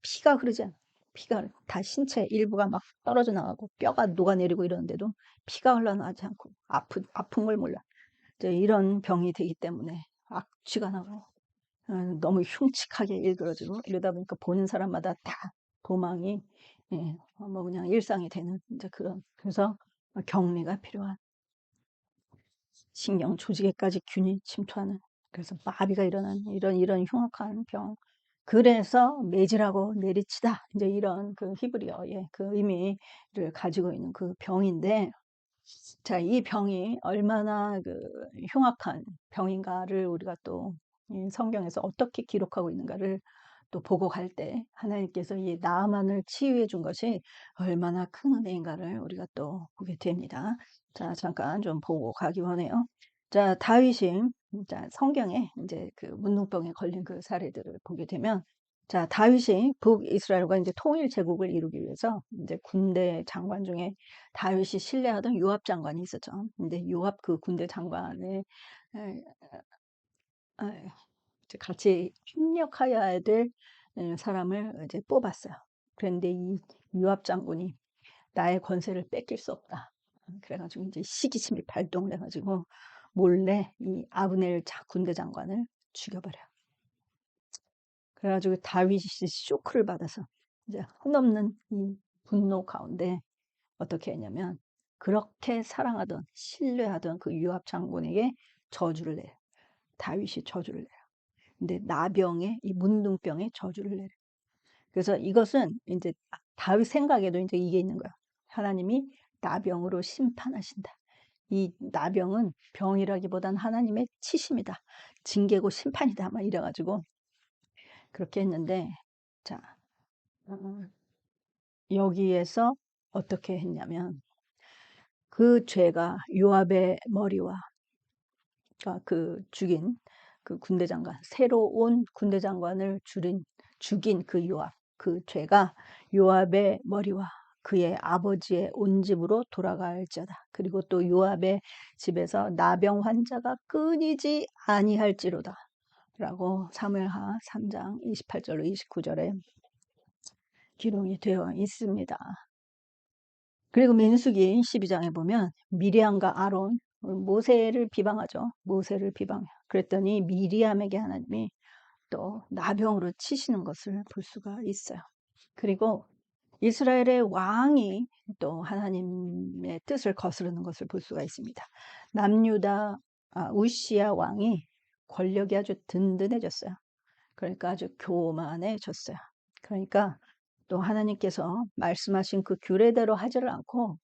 피가 흐르지 않아. 피가 다 신체 일부가 막 떨어져 나가고 뼈가 녹아내리고 이러는데도 피가 흘러나가지 않고 아픈 걸 몰라. 이제 이런 병이 되기 때문에 악취가 나고 너무 흉측하게 일그러지고 이러다 보니까 보는 사람마다 다 도망이 뭐 그냥 일상이 되는 이제 그래서 격리가 필요한, 신경 조직에까지 균이 침투하는, 그래서 마비가 일어나는 이런 흉악한 병. 그래서 매질하고 내리치다, 이제 이런 그 히브리어의 그 의미를 가지고 있는 그 병인데, 자, 이 병이 얼마나 그 흉악한 병인가를 우리가 또 성경에서 어떻게 기록하고 있는가를 또 보고 갈 때 하나님께서 이 나아만을 치유해 준 것이 얼마나 큰 은혜인가를 우리가 또 보게 됩니다. 자, 잠깐 좀 보고 가기 원해요. 자, 다윗이 자, 성경에 이제 그 문둥병에 걸린 그 사례들을 보게 되면, 자, 다윗이 북이스라엘과 이제 통일 제국을 이루기 위해서 이제 군대 장관 중에 다윗이 신뢰하던 요압 장관이 있었죠. 근데 요압 그 군대 장관을 에, 에, 이제 같이 협력하여야 될 사람을 이제 뽑았어요. 그런데 이 요압 장군이 나의 권세를 뺏길 수 없다. 그래가지고 이제 시기심이 발동을 해가지고 몰래 이 아브넬 군대 장관을 죽여버려요. 그래가지고 다윗이 쇼크를 받아서 이제 한없는 이 분노 가운데 어떻게 했냐면, 그렇게 사랑하던 신뢰하던 그 요압 장군에게 저주를 내요. 다윗이 저주를 내요. 근데 나병에, 이 문둥병에 저주를 내요. 그래서 이것은 이제 다윗 생각에도 이제 이게 있는 거야. 하나님이 나병으로 심판하신다. 이 나병은 병이라기보단 하나님의 치심이다. 징계고 심판이다. 막 이래가지고 그렇게 했는데, 자, 여기에서 어떻게 했냐면, 그 죄가 요압의 머리와, 그러니까 그 죽인 그 군대 장관, 새로 온 군대 장관을 죽인 그 요압, 그 죄가 요압의 머리와 그의 아버지의 온 집으로 돌아갈지어다. 그리고 또 요압의 집에서 나병 환자가 끊이지 아니할지로다. 라고 사무엘하 3장 28절로 29절에 기록이 되어 있습니다. 그리고 민수기 12장에 보면 미리암과 아론, 모세를 비방하죠. 모세를 비방해요. 그랬더니 미리암에게 하나님이 또 나병으로 치시는 것을 볼 수가 있어요. 그리고 이스라엘의 왕이 또 하나님의 뜻을 거스르는 것을 볼 수가 있습니다. 남유다 우시야 왕이 권력이 아주 든든해졌어요. 그러니까 아주 교만해졌어요. 그러니까 또 하나님께서 말씀하신 그 규례대로 하지를 않고,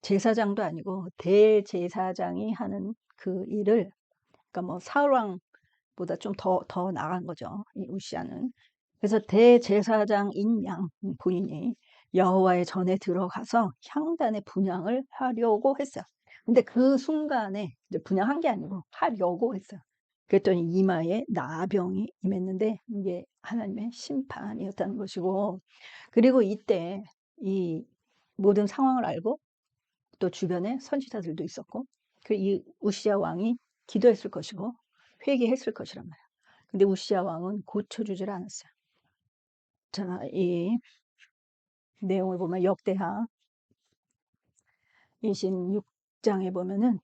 제사장도 아니고 대제사장이 하는 그 일을, 그러니까 뭐 사울 왕보다 좀 더 나간 거죠, 이 우시아는. 그래서 대제사장인 양 본인이 여호와의 전에 들어가서 향단의 분향을 하려고 했어요. 근데 그 순간에 이제 분향한 게 아니고 하려고 했어요. 그랬더니 이마에 나병이 임했는데 이게 하나님의 심판이었다는 것이고, 그리고 이때 이 모든 상황을 알고 또 주변에 선지자들도 있었고, 이 우시야 왕이 기도했을 것이고 회개했을 것이란 말이야. 근데 우시야 왕은 고쳐주질 않았어요. 자, 이 내용을 보면 역대하 26장에 보면은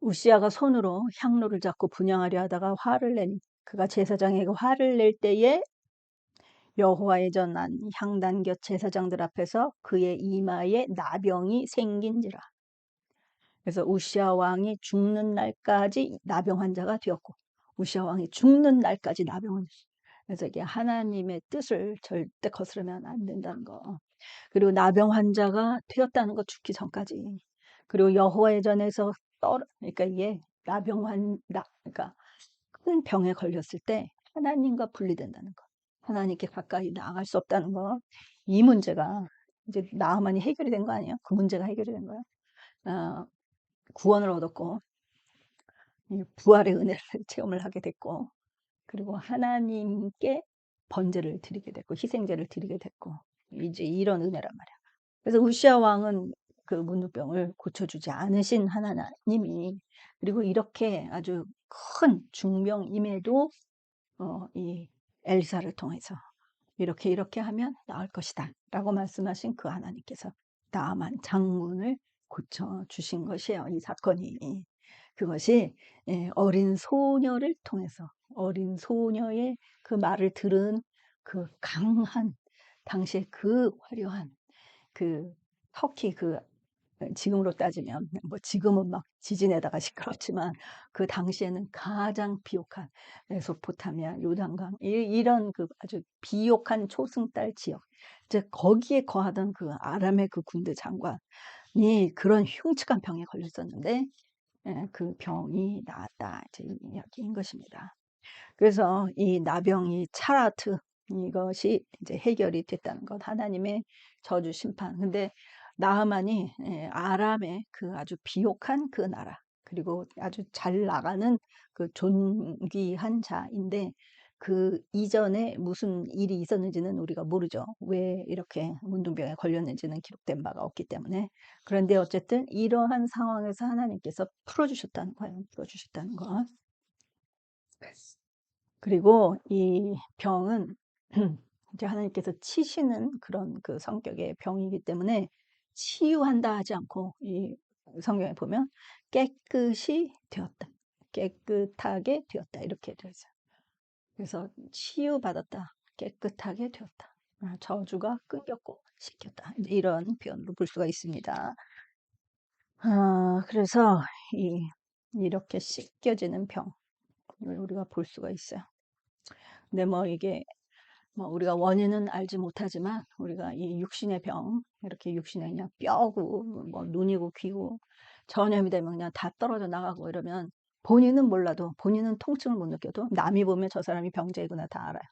우시야가 손으로 향로를 잡고 분향하려 하다가 화를 내니, 그가 제사장에게 화를 낼 때에 여호와의 전 향단 곁 제사장들 앞에서 그의 이마에 나병이 생긴지라. 그래서 우시야 왕이 죽는 날까지 나병 환자가 되었고, 우시야 왕이 죽는 날까지 나병 환자. 그래서 이게 하나님의 뜻을 절대 거스르면 안 된다는 거. 그리고 나병 환자가 되었다는 거, 죽기 전까지. 그리고 여호와의 전에서 그러니까 이게 그러니까 큰 병에 걸렸을 때 하나님과 분리된다는 거. 하나님께 가까이 나아갈 수 없다는 거. 이 문제가 이제 나만이 해결이 된 거 아니에요? 그 문제가 해결이 된 거야. 어, 구원을 얻었고, 이 부활의 은혜를 체험을 하게 됐고, 그리고 하나님께 번제를 드리게 됐고, 희생제를 드리게 됐고, 이제 이런 은혜란 말이야. 그래서 우시아 왕은 그 문둥병을 고쳐주지 않으신 하나님이, 그리고 이렇게 아주 큰 중병임에도 이 엘사를 통해서 이렇게 하면 나을 것이다 라고 말씀하신 그 하나님께서 나만 장군을 고쳐주신 것이에요. 이 사건이. 그것이 어린 소녀를 통해서, 어린 소녀의 그 말을 들은 그 강한, 당시에 그 화려한 그 터키, 지금으로 따지면 뭐 지금은 막 지진에다가 시끄럽지만 그 당시에는 가장 비옥한 메소포타미아, 요단강, 이런 그 아주 비옥한 초승달 지역, 이제 거기에 거하던 그 아람의 그 군대 장관이 그런 흉측한 병에 걸렸었는데, 그 병이 나았다, 이제 이 이야기인 것입니다. 그래서 이 나병이 차라트, 이것이 이제 해결이 됐다는 것, 하나님의 저주 심판. 근데 나아만이 아람의 그 아주 비옥한 그 나라, 그리고 아주 잘 나가는 그 존귀한 자인데, 그 이전에 무슨 일이 있었는지는 우리가 모르죠. 왜 이렇게 문둥병에 걸렸는지는 기록된 바가 없기 때문에. 그런데 어쨌든 이러한 상황에서 하나님께서 풀어주셨다는 거예요. 풀어주셨다는 거. 그리고 이 병은 이제 하나님께서 치시는 그런 그 성격의 병이기 때문에 치유한다 하지 않고, 이 성경에 보면 깨끗이 되었다, 깨끗하게 되었다, 이렇게 되어 있어요. 그래서 치유받았다, 깨끗하게 되었다, 저주가 끊겼고 씻겼다, 이런 표현으로 볼 수가 있습니다. 그래서 이렇게 씻겨지는 병을 우리가 볼 수가 있어요. 근데 뭐 이게 뭐 우리가 원인은 알지 못하지만, 우리가 이 육신의 병, 이렇게 육신에 그냥 뼈고 뭐 눈이고 귀고 전염이 되면 그냥 다 떨어져 나가고 이러면 본인은 몰라도, 본인은 통증을 못 느껴도 남이 보면 저 사람이 병자이구나 다 알아요.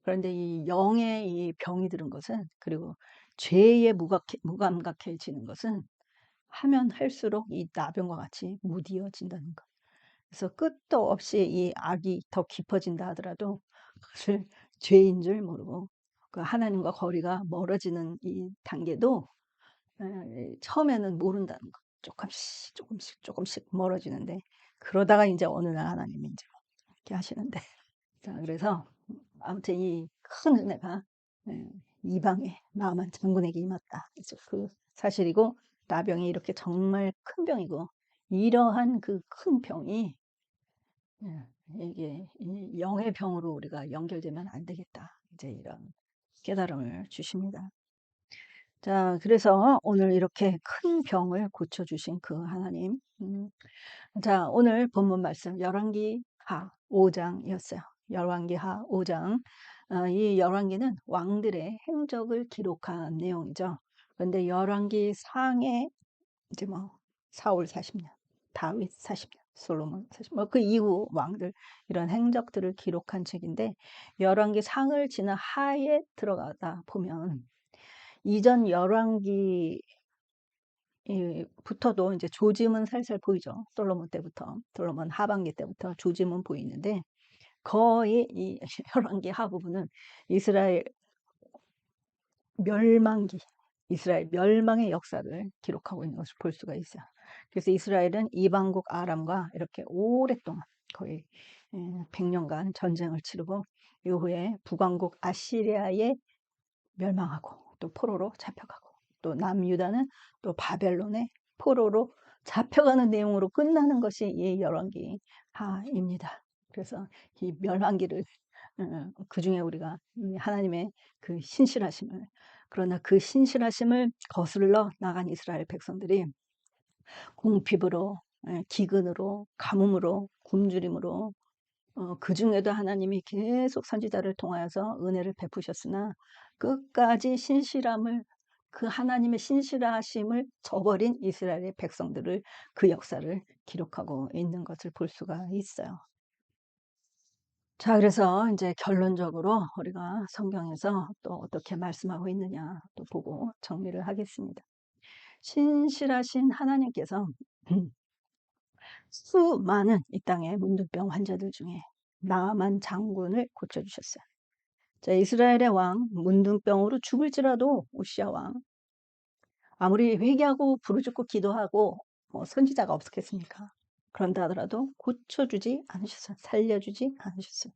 그런데 이 영의 이 병이 들은 것은, 그리고 죄에 무감각해지는 것은 하면 할수록 이 나병과 같이 무디어진다는 거. 그래서 끝도 없이 이 악이 더 깊어진다 하더라도 그것을 죄인 줄 모르고, 그 하나님과 거리가 멀어지는 이 단계도 처음에는 모른다는 거. 조금씩 멀어지는데, 그러다가 이제 어느 날 하나님이 이제 이렇게 하시는데. 자, 그래서 아무튼 이 큰 은혜가 이방의 나아만 장군에게 임했다. 그래서 그 사실이고, 나병이 이렇게 정말 큰 병이고, 이러한 그 큰 병이 이게 이 영의 병으로 우리가 연결되면 안 되겠다, 이제 이런 깨달음을 주십니다. 자, 그래서 오늘 이렇게 큰 병을 고쳐주신 그 하나님. 자, 오늘 본문 말씀 열왕기하 5장이었어요. 열왕기하 5장. 이 열왕기는 왕들의 행적을 기록한 내용이죠. 그런데 열왕기 상에 이제 뭐 사울 40년, 다윗 40년, 솔로몬 40년, 뭐 그 이후 왕들 이런 행적들을 기록한 책인데, 열왕기 상을 지나 하에 들어가다 보면 이전 열왕기부터도 이제 조짐은 살살 보이죠. 솔로몬 때부터, 솔로몬 하반기 때부터 조짐은 보이는데, 거의 이 열왕기 하부분은 이스라엘 멸망기, 이스라엘 멸망의 역사를 기록하고 있는 것을 볼 수가 있어요. 그래서 이스라엘은 이방국 아람과 이렇게 오랫동안 거의 100년간 전쟁을 치르고, 이후에 북왕국 아시리아에 멸망하고 또 포로로 잡혀가고, 또 남유다는 또 바벨론의 포로로 잡혀가는 내용으로 끝나는 것이 이 열왕기하입니다. 그래서 이 멸망기를 그 중에 우리가 하나님의 그 신실하심을, 그러나 그 신실하심을 거슬러 나간 이스라엘 백성들이 궁핍으로, 기근으로, 가뭄으로, 굶주림으로 그 중에도 하나님이 계속 선지자를 통하여서 은혜를 베푸셨으나 끝까지 신실함을, 그 하나님의 신실하심을 저버린 이스라엘의 백성들을, 그 역사를 기록하고 있는 것을 볼 수가 있어요. 자, 그래서 이제 결론적으로 우리가 성경에서 또 어떻게 말씀하고 있느냐 또 보고 정리를 하겠습니다. 신실하신 하나님께서 수많은 이 땅의 문둥병 환자들 중에 나만 장군을 고쳐주셨어요. 자, 이스라엘의 왕, 문둥병으로 죽을지라도 오시아 왕, 아무리 회개하고 부르짖고 기도하고 선지자가 없었겠습니까? 그런다 하더라도 고쳐주지 않으셨어요. 살려주지 않으셨어요.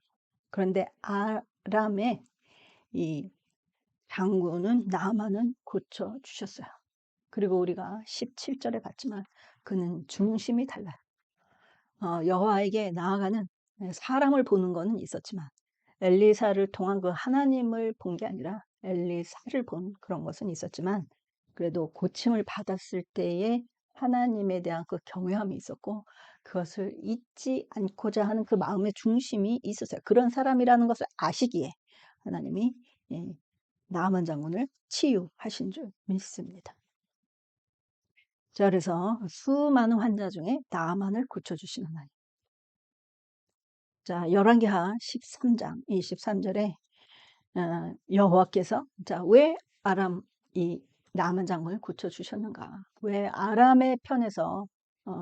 그런데 아람의 이 장군은, 나만은 고쳐주셨어요. 그리고 우리가 17절에 봤지만 그는 중심이 달라요. 여호와에게 나아가는, 사람을 보는 거는 있었지만 엘리사를 통한 그 하나님을 본 게 아니라 엘리사를 본 그런 것은 있었지만, 그래도 고침을 받았을 때에 하나님에 대한 그 경외함이 있었고 그것을 잊지 않고자 하는 그 마음의 중심이 있었어요. 그런 사람이라는 것을 아시기에 하나님이 나아만 장군을 치유하신 줄 믿습니다. 자, 그래서 수많은 환자 중에 나아만을 고쳐주시는 하나님. 자, 열왕기하 13장 23절에 여호와께서, 자, 왜 아람 이 나아만 장군을 고쳐주셨는가? 왜 아람의 편에서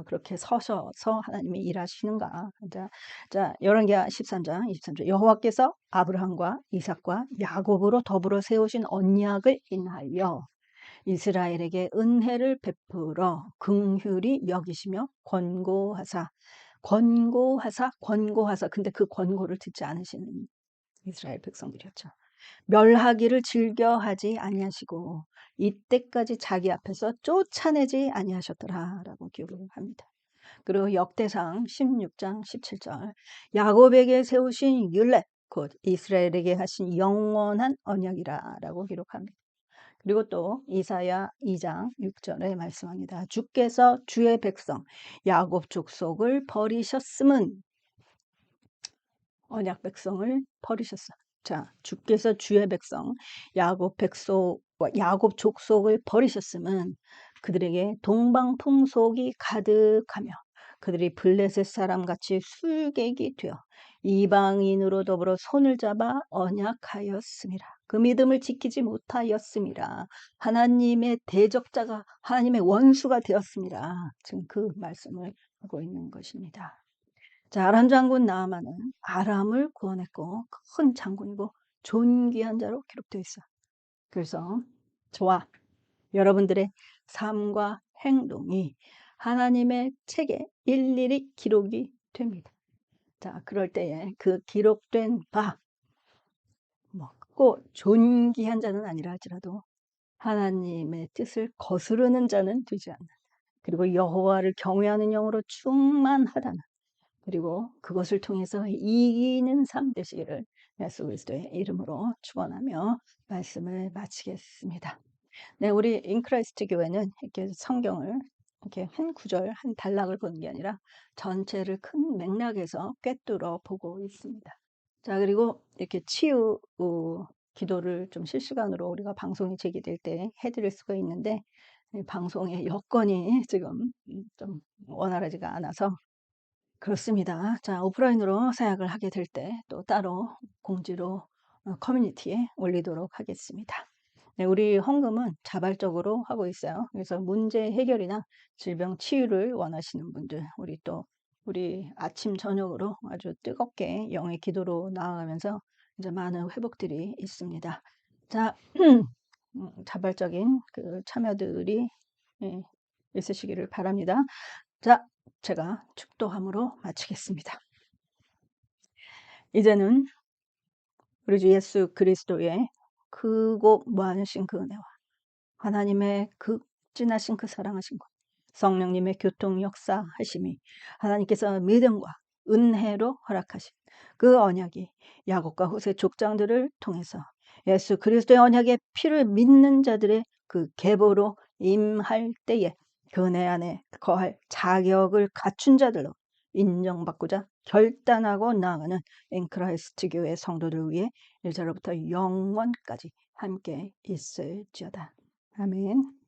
그렇게 서셔서 하나님이 일하시는가? 자, 열왕기하 13장 23절, 여호와께서 아브라함과 이삭과 야곱으로 더불어 세우신 언약을 인하여 이스라엘에게 은혜를 베풀어 긍휼히 여기시며 권고하사, 근데 그 권고를 듣지 않으시는 이스라엘 백성들이었죠. 멸하기를 즐겨하지 아니하시고 이때까지 자기 앞에서 쫓아내지 아니하셨더라라고 기록을 합니다. 그리고 역대상 16장 17절, 야곱에게 세우신 율례 곧 이스라엘에게 하신 영원한 언약이라라고 기록합니다. 그리고 또 이사야 2장 6절에 말씀합니다. 주께서 주의 백성 야곱 족속을 버리셨음은, 언약 백성을 버리셨어요. 자, 주께서 주의 백성 야곱 족속을 버리셨음은 그들에게 동방 풍속이 가득하며 그들이 블레셋 사람같이 술객이 되어 이방인으로 더불어 손을 잡아 언약하였음이라. 그 믿음을 지키지 못하였음이라. 하나님의 대적자가, 하나님의 원수가 되었습니다. 지금 그 말씀을 하고 있는 것입니다. 자, 아람 장군 나아만은 아람을 구원했고 큰 장군이고 존귀한 자로 기록되어 있어. 그래서 저와 여러분들의 삶과 행동이 하나님의 책에 일일이 기록이 됩니다. 자, 그럴 때에 그 기록된 바, 꼭 존귀한 자는 아니라 할지라도 하나님의 뜻을 거스르는 자는 되지 않는, 그리고 여호와를 경외하는 영으로 충만하다는, 그리고 그것을 통해서 이기는 삶 되시기를 예수 그리스도의 이름으로 축원하며 말씀을 마치겠습니다. 네, 우리 인크라이스트 교회는 이렇게 성경을 이렇게 한 구절, 한 단락을 보는 게 아니라 전체를 큰 맥락에서 꿰뚫어 보고 있습니다. 자, 그리고 이렇게 치유 기도를 좀 실시간으로 우리가 방송이 제기될 때 해드릴 수가 있는데, 방송의 여건이 지금 좀 원활하지가 않아서 그렇습니다. 자, 오프라인으로 사역을 하게 될 때 또 따로 공지로 커뮤니티에 올리도록 하겠습니다. 네, 우리 헌금은 자발적으로 하고 있어요. 그래서 문제 해결이나 질병 치유를 원하시는 분들, 우리 아침 저녁으로 아주 뜨겁게 영의 기도로 나아가면서 이제 많은 회복들이 있습니다. 자, 자발적인 그 참여들이 있으시기를 바랍니다. 자, 제가 축도함으로 마치겠습니다. 이제는 우리 주 예수 그리스도의 크고 무한하신 그 은혜와 하나님의 극진하신 그 사랑하신 것, 성령님의 교통 역사하심이, 하나님께서 믿음과 은혜로 허락하신 그 언약이 야곱과 후세 족장들을 통해서 예수 그리스도의 언약의 피를 믿는 자들의 그 계보로 임할 때에 그 은혜 안에 거할 자격을 갖춘 자들로 인정받고자 결단하고 나아가는 인크라이스트 교회 성도들 위해 이제로부터 영원까지 함께 있을지어다. 아멘.